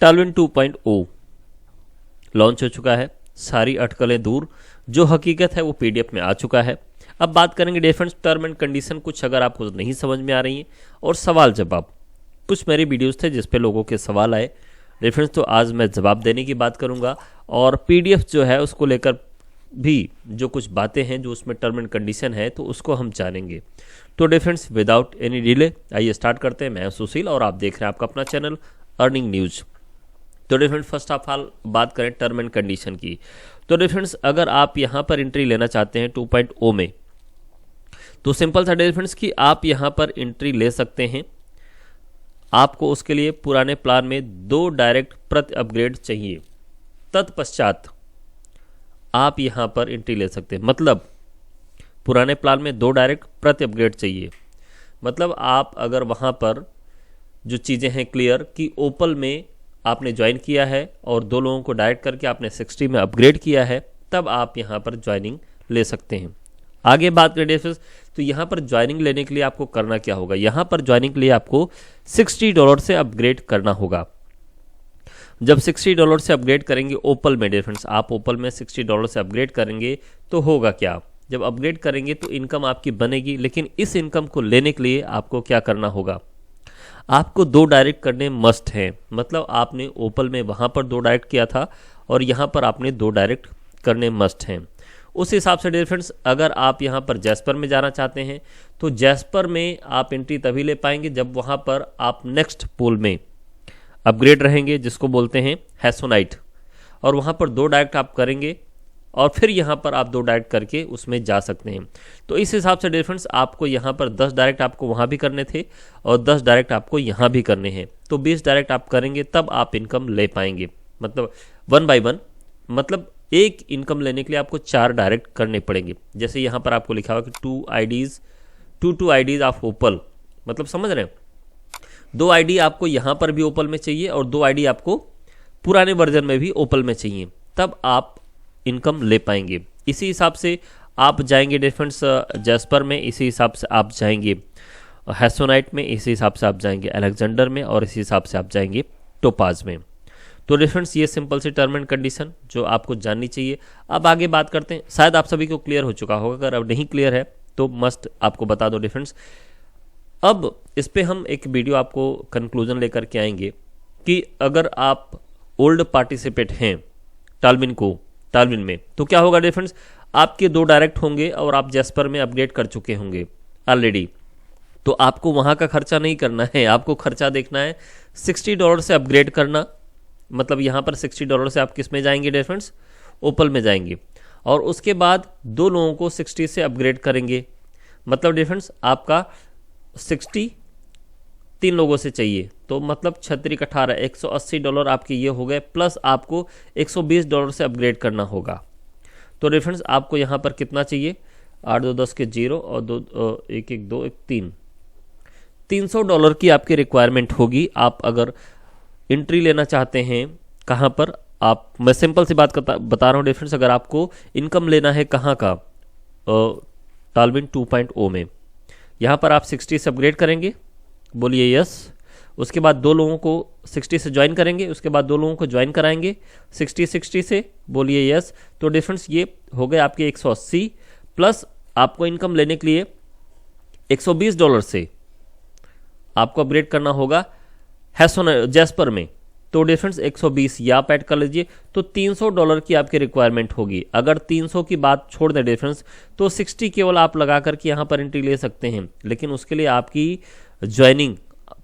Toluene 2.0 launch हो चुका है, सारी अटकलें दूर, जो हकीकत है वो पीडीएफ में आ चुका है। अब बात करेंगे डिफरेंस टर्म एंड कंडीशन। कुछ अगर आपको नहीं समझ में आ रही है और सवाल जवाब, कुछ मेरे वीडियोस थे जिस पे लोगों के सवाल आए डिफरेंस, तो आज मैं जवाब देने की बात करूंगा और पीडीएफ जो है उसको लेकर भी जो कुछ बातें हैं जो उसमें टर्म एंड कंडीशन है तो उसको हम जानेंगे। तो डिफरेंस विदाउट एनी डिले आइए स्टार्ट करते हैं। मैं सुशील और आप देख रहे हैं आपका अपना चैनल अर्निंग न्यूज। तो डिफरेंस फर्स्ट ऑफ ऑल बात करें टर्म एंड कंडीशन की। तो डिफरेंस अगर आप यहाँ पर एंट्री लेना चाहते हैं 2.0 में, तो सिंपल सा डिफरेंस कि आप यहाँ पर एंट्री ले सकते हैं। आपको उसके लिए पुराने प्लान में 2 डायरेक्ट प्रति अपग्रेड चाहिए, तत्पश्चात आप यहाँ पर एंट्री ले सकते हैं। मतलब पुराने प्लान में 2 डायरेक्ट प्रति अपग्रेड चाहिए, मतलब आप अगर वहाँ पर जो चीज़ें हैं क्लियर कि ओपल में आपने ज्वाइन किया है और 2 लोगों को डायरेक्ट करके आपने 60 में अपग्रेड किया है, तब आप यहाँ पर ज्वाइनिंग ले सकते हैं। आगे बात करें डिफरेंस, तो यहाँ पर ज्वाइनिंग लेने के लिए आपको करना क्या होगा। यहाँ पर ज्वाइनिंग के लिए आपको $60 से अपग्रेड करना होगा। जब $60 से अपग्रेड करेंगे ओपल में डिफरेंस, आप ओपल में $60 से अपग्रेड करेंगे तो होगा क्या, जब अपग्रेड करेंगे तो इनकम आपकी बनेगी, लेकिन इस इनकम को लेने के लिए आपको क्या करना होगा, आपको 2 डायरेक्ट करने मस्ट हैं। मतलब आपने ओपल में वहाँ पर 2 डायरेक्ट किया था और यहाँ पर आपने 2 डायरेक्ट करने मस्ट हैं। उस हिसाब से डिफरेंस अगर आप यहाँ पर जैस्पर में जाना चाहते हैं तो जैस्पर में आप एंट्री तभी ले पाएंगे जब वहाँ पर आप नेक्स्ट पूल में अपग्रेड रहेंगे, जिसको बोलते हैं हैसोनाइट, और वहाँ पर 2 डायरेक्ट आप करेंगे और फिर यहाँ पर आप 2 डायरेक्ट करके उसमें जा सकते हैं। तो इस हिसाब से डिफरेंस आपको यहाँ पर 10 डायरेक्ट आपको वहाँ भी करने थे और 10 डायरेक्ट आपको यहाँ भी करने हैं, तो 20 डायरेक्ट आप करेंगे तब आप इनकम ले पाएंगे। मतलब 1 by 1, मतलब एक इनकम लेने के लिए आपको 4 डायरेक्ट करने पड़ेंगे। जैसे यहाँ पर आपको लिखा हुआ कि 2 आईडीज ऑफ ओपल, मतलब समझ रहे हैं, 2 आईडी आपको यहाँ पर भी ओपल में चाहिए और 2 आईडी आपको पुराने वर्जन में भी ओपल में चाहिए, तब आप इनकम ले पाएंगे। इसी हिसाब से आप जाएंगे डिफरेंस जैस्पर में, इसी हिसाब से आप जाएंगे हैसोनाइट में, इसी हिसाब से आप जाएंगे अलेक्जेंडर में और इसी हिसाब से आप जाएंगे टोपाज में। तो डिफरेंस ये सिंपल सी टर्म एंड कंडीशन जो आपको जाननी चाहिए। अब आगे बात करते हैं, शायद आप सभी को क्लियर हो चुका होगा, अगर अब नहीं क्लियर है तो मस्ट आपको बता दो डिफरेंस। अब इस पे हम एक वीडियो आपको कंक्लूजन लेकर के आएंगे कि अगर आप ओल्ड पार्टिसिपेट हैं टालविन में तो क्या होगा डिफरेंस, आपके 2 डायरेक्ट होंगे और आप जैस्पर में अपग्रेड कर चुके होंगे ऑलरेडी, तो आपको वहां का खर्चा नहीं करना है, आपको खर्चा देखना है $60 से अपग्रेड करना। मतलब यहाँ पर $60 से आप किस में जाएंगे डिफरेंस, ओपल में जाएंगे, और उसके बाद 2 लोगों को 60 से अपग्रेड करेंगे। मतलब डिफरेंस आपका 60 3 लोगों से चाहिए, तो मतलब 36 18 $180 आपके ये हो गए, प्लस आपको $120 से अपग्रेड करना होगा। तो डिफरेंस आपको यहाँ पर कितना चाहिए, 8 2 10 के 0 और 2 1 1 2 1 3 $300 की आपकी रिक्वायरमेंट होगी। आप अगर एंट्री लेना चाहते हैं कहाँ पर, आप, मैं सिंपल सी बात बता रहा हूँ डिफरेंस, अगर आपको इनकम लेना है कहाँ का, टालविन 2.0 में, यहाँ पर आप 60 से अपग्रेड करेंगे, बोलिए यस। उसके बाद 2 लोगों को 60 से ज्वाइन करेंगे, उसके बाद 2 लोगों को ज्वाइन कराएंगे 60 से, बोलिए यस। तो डिफरेंस ये हो गए आपके 180, प्लस आपको इनकम लेने के लिए $120 से आपको अपग्रेड करना होगा जैस्पर में, तो डिफरेंस 120 ये आप ऐड कर लीजिए, तो $300 की आपकी रिक्वायरमेंट होगी। अगर 300 की बात छोड़ दें डिफरेंस, तो 60 केवल आप लगा करके यहाँ पर एंट्री ले सकते हैं, लेकिन उसके लिए आपकी ज्वाइनिंग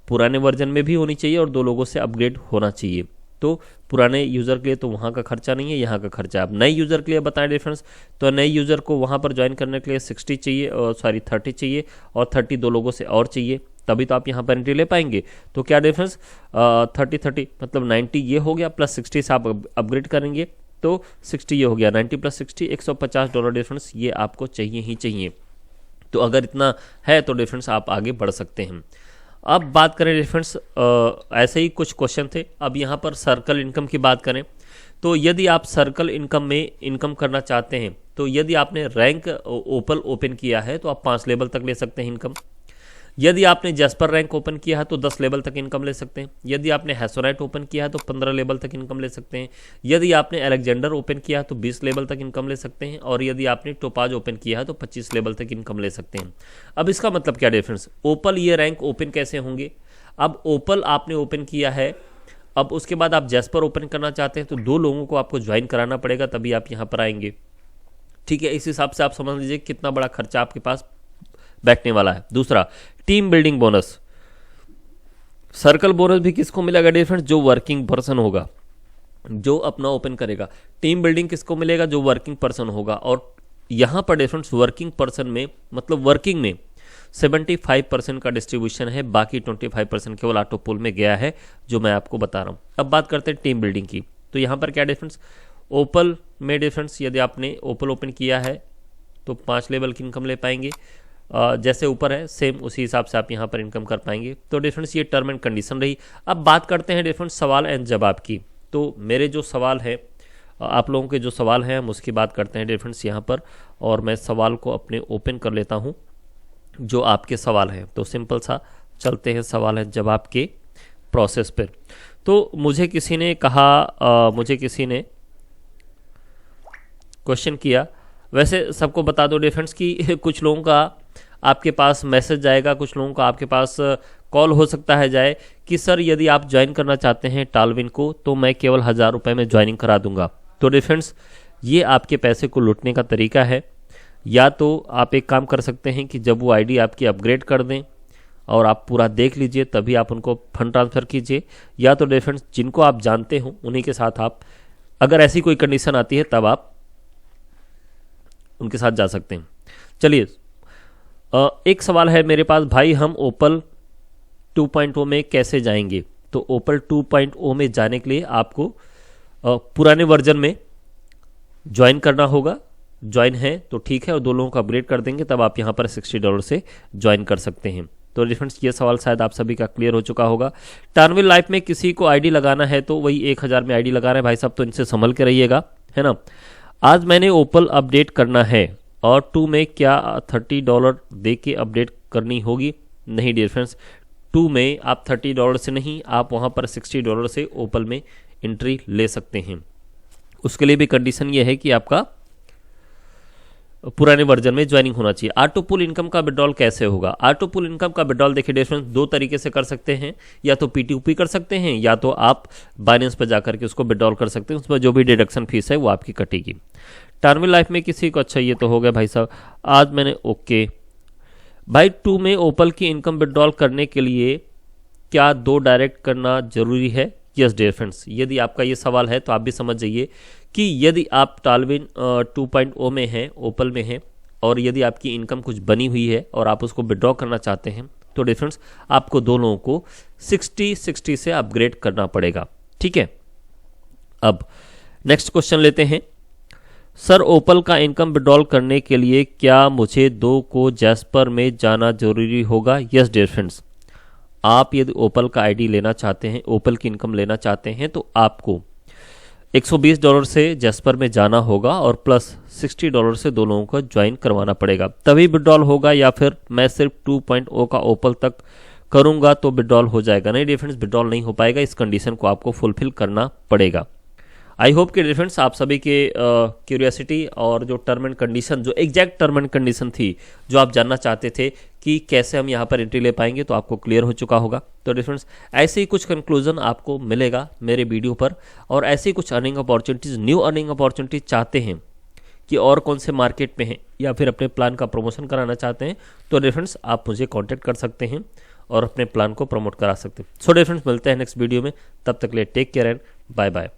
पुराने वर्जन में भी होनी चाहिए और 2 लोगों से अपग्रेड होना चाहिए। तो पुराने यूज़र के लिए तो वहाँ का खर्चा नहीं है, यहाँ का खर्चा। आप नए यूज़र के लिए बताएं डिफरेंस, तो नए यूज़र को वहाँ पर ज्वाइन करने के लिए 60 चाहिए और 30 चाहिए और 30 2 लोगों से और चाहिए, तभी तो आप यहाँ पर एंट्री ले पाएंगे। तो क्या डिफरेंस 30 मतलब 90 ये हो गया, प्लस 60 से आप अपग्रेड करेंगे तो 60 ये हो गया, 90 + 60 $150 डिफरेंस ये आपको चाहिए ही चाहिए। तो अगर इतना है तो डिफरेंस आप आगे बढ़ सकते हैं। अब बात करें डिफरेंस, ऐसे ही कुछ क्वेश्चन थे। अब यहाँ पर सर्कल इनकम की बात करें तो यदि आप सर्कल इनकम में इनकम करना चाहते हैं तो यदि आपने रैंक ओपल ओपन किया है तो आप 5 लेवल तक ले सकते हैं इनकम। यदि आपने जैस्पर रैंक ओपन किया है तो 10 लेवल तक इनकम ले सकते हैं। यदि आपने हैसोनाइट ओपन किया है तो 15 लेवल तक इनकम ले सकते हैं। यदि आपने अलेक्जेंडर ओपन किया है तो 20 लेवल तक इनकम ले सकते हैं। और यदि आपने टोपाज ओपन किया है तो 25 लेवल तक इनकम ले सकते हैं। अब इसका मतलब क्या डिफरेंस, ओपल ये रैंक ओपन कैसे होंगे। अब ओपल आपने ओपन किया है, अब उसके बाद आप जैस्पर ओपन करना चाहते हैं तो 2 लोगों को आपको ज्वाइन कराना पड़ेगा, तभी आप यहाँ पर आएंगे। ठीक है, इस हिसाब से आप समझ लीजिए कितना बड़ा खर्चा आपके पास बैठने वाला है। दूसरा, team building bonus. Circle bonus भी किसको मिलेगा डिफरेंस, जो वर्किंग पर्सन होगा, जो अपना ओपन करेगा। टीम बिल्डिंग किसको मिलेगा, जो वर्किंग पर्सन होगा। और यहां पर डिफरेंस वर्किंग पर्सन में मतलब वर्किंग में 75% का डिस्ट्रीब्यूशन है, बाकी 25% केवल ऑटो पुल में गया है, जो मैं आपको बता रहा हूं। अब बात करते हैं टीम बिल्डिंग की। तो यहां पर क्या डिफरेंस, ओपल में डिफरेंस, यदि आपने ओपल ओपन किया है तो 5 लेवल की इनकम ले पाएंगे। जैसे ऊपर है सेम उसी हिसाब से आप यहाँ पर इनकम कर पाएंगे। तो डिफरेंस ये टर्म एंड कंडीशन रही। अब बात करते हैं डिफरेंस सवाल एंड जवाब की। तो मेरे जो सवाल है, आप लोगों के जो सवाल हैं हम उसकी बात करते हैं डिफरेंस यहाँ पर। और मैं सवाल को अपने ओपन कर लेता हूँ जो आपके सवाल हैं। तो सिंपल सा चलते हैं सवाल एंड जवाब के प्रोसेस पर। तो मुझे किसी ने कहा, मुझे किसी ने क्वेश्चन किया, वैसे सबको बता दो डिफरेंस की कुछ लोगों का आपके पास मैसेज जाएगा, कुछ लोगों का आपके पास कॉल हो सकता है जाए कि सर यदि आप ज्वाइन करना चाहते हैं टालविन को तो मैं केवल 1000 रुपये में ज्वाइनिंग करा दूंगा। तो डिफरेंस ये आपके पैसे को लूटने का तरीका है। या तो आप एक काम कर सकते हैं कि जब वो आईडी आपकी अपग्रेड कर दें और आप पूरा देख लीजिए तभी आप उनको फंड ट्रांसफ़र कीजिए। या तो डिफरेंस जिनको आप जानते हो उन्हीं के साथ आप, अगर ऐसी कोई कंडीशन आती है तब आप उनके साथ जा सकते हैं। चलिए, एक सवाल है मेरे पास, भाई हम ओपल 2.0 में कैसे जाएंगे। तो ओपल 2.0 में जाने के लिए आपको पुराने वर्जन में ज्वाइन करना होगा। ज्वाइन है तो ठीक है, और 2 लोगों को अपग्रेड कर देंगे तब आप यहाँ पर $60 से ज्वाइन कर सकते हैं। तो डिफरेंस ये सवाल शायद आप सभी का क्लियर हो चुका होगा। टार्नविल लाइफ में किसी को आईडी लगाना है तो वही 1000 में आईडी लगा रहे हैं भाई साहब, तो इनसे संभल के रहिएगा, है ना। आज मैंने ओपल अपडेट करना है और 2 में क्या $30 दे के अपडेट करनी होगी। नहीं डिफरेंस, 2 में आप $30 से नहीं, आप वहाँ पर $60 से ओपल में एंट्री ले सकते हैं। उसके लिए भी कंडीशन ये है कि आपका पुराने वर्जन में ज्वाइनिंग होना चाहिए। ऑटो पुल इनकम का विड्रॉल कैसे होगा। ऑटो पुल इनकम का विड्रॉल देखिए डिफरेंस 2 तरीके से कर सकते हैं, या तो P2P कर सकते हैं या तो आप बाइनेंस पर जाकर के उसको विड्रॉल कर सकते हैं। उसमें जो भी डिडक्शन फीस है वो आपकी कटेगी। टार्नविल लाइफ में किसी को, अच्छा ये तो हो गया भाई साहब, आज मैंने ओके भाई 2 में ओपल की इनकम विड्रॉल करने के लिए क्या 2 डायरेक्ट करना जरूरी है। यस डियर फ्रेंड्स, यदि आपका ये सवाल है तो आप भी समझ जाइए कि यदि आप टालविन 2.0 में हैं, ओपल में हैं, और यदि आपकी इनकम कुछ बनी हुई है और आप उसको विड्रॉ करना चाहते हैं तो डिफरेंस आपको 2 लोगों को 60 से अपग्रेड करना पड़ेगा। ठीक है, अब नेक्स्ट क्वेश्चन लेते हैं। सर ओपल का इनकम विड्रॉल करने के लिए क्या मुझे 2 को जैस्पर में जाना जरूरी होगा। यस डियर फ्रेंड्स, आप यदि ओपल का आईडी लेना चाहते हैं, ओपल की इनकम लेना चाहते हैं तो आपको $120 से जैस्पर में जाना होगा और प्लस $60 से 2 लोगों को ज्वाइन करवाना पड़ेगा, तभी विड्रॉल होगा। या फिर मैं सिर्फ 2.0 का ओपल तक करूंगा तो विड्रॉल हो जाएगा। नहीं डिफरेंस, विड्रॉल नहीं हो पाएगा, इस कंडीशन को आपको फुलफिल करना पड़ेगा। आई होप कि डिफरेंस आप सभी के क्यूरियोसिटी और जो टर्म एंड कंडीशन, जो एग्जैक्ट टर्म एंड कंडीशन थी जो आप जानना चाहते थे कि कैसे हम यहाँ पर एंट्री ले पाएंगे, तो आपको क्लियर हो चुका होगा। तो डिफरेंस ऐसे ही कुछ कंक्लूजन आपको मिलेगा मेरे वीडियो पर, और ऐसे ही कुछ earning opportunities, new earning opportunities चाहते हैं कि और कौन से मार्केट में हैं या फिर अपने प्लान का प्रमोशन कराना चाहते हैं तो डिफरेंस आप मुझे कॉन्टैक्ट कर सकते हैं और अपने प्लान को प्रमोट करा सकते हैं। सो डिफरेंस मिलते हैं नेक्स्ट वीडियो में, तब तक के लिए take care and bye bye.